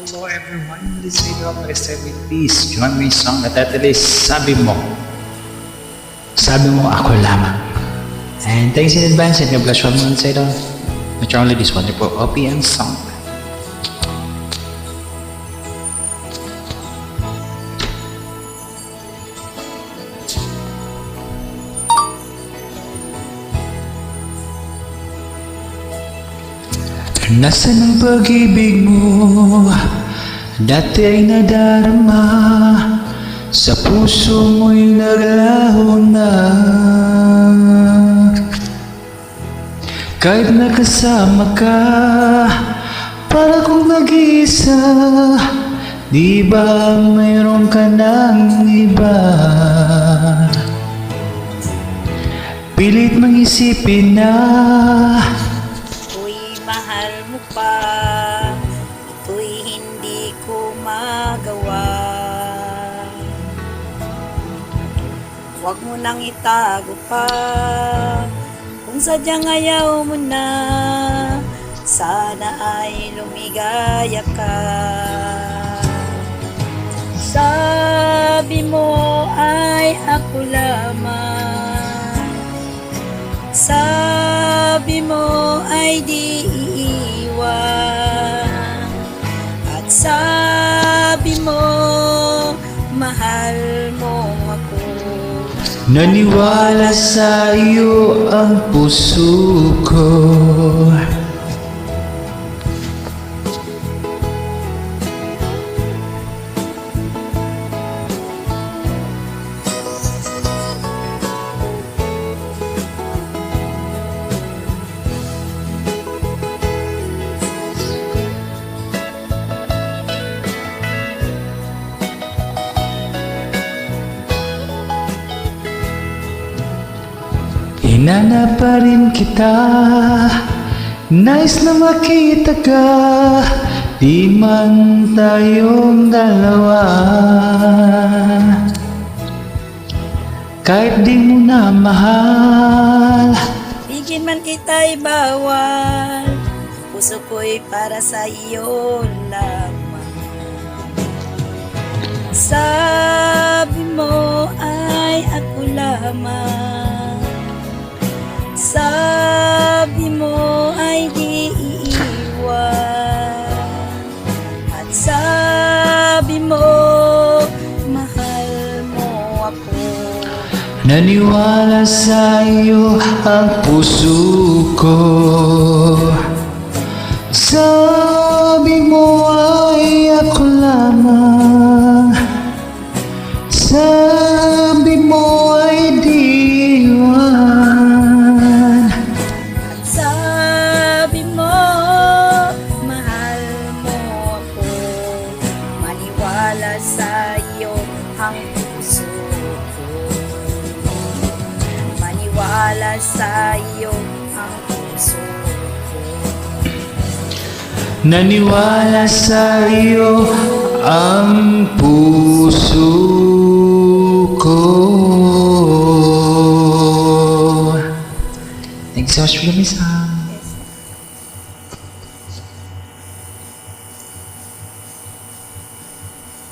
Hello everyone, this is Video Preserve. Please join me song na title is Sabi Mo. Sabi Mo Ako Lamang. And thanks in advance and God bless you all mga sa ito. But only this wonderful OPM song. Nasaan ang pag-ibig mo? Dati ay nadarama, sa puso mo'y naglaho na. Kahit nakasama ka, para kong nag-iisa, di ba mayroon ka ng iba? Pilit mang isipin na mahal mo pa, ito'y hindi ko magawa. Huwag mo nang itago pa, kung sadyang ayaw mo na, sana ay lumigaya ka. Sabi mo ay ako lamang, sabi mo ay di iiwan, at sabi mo mahal mo ako. Naniwala sa iyo ang puso ko. Hinanap pa rin kita, nais na makita ka, di man tayong dalawa. Kahit di mo na mahal, bigyan man kita'y bawal, puso ko'y para sa iyo lamang. Sabi mo ay ako lamang, sabi mo ay di iiwan, at sabi mo mahal mo ako. naniwala sa iyo ang puso ko. Sabi mo ay ako lamang, sabi mo ay di iwan, sabi mo mahal mo ako. Maniwala sa iyo ang puso ko, maniwala sa iyo ang puso ko. naniwala sa iyo ang puso ko. Thanks so much for listening.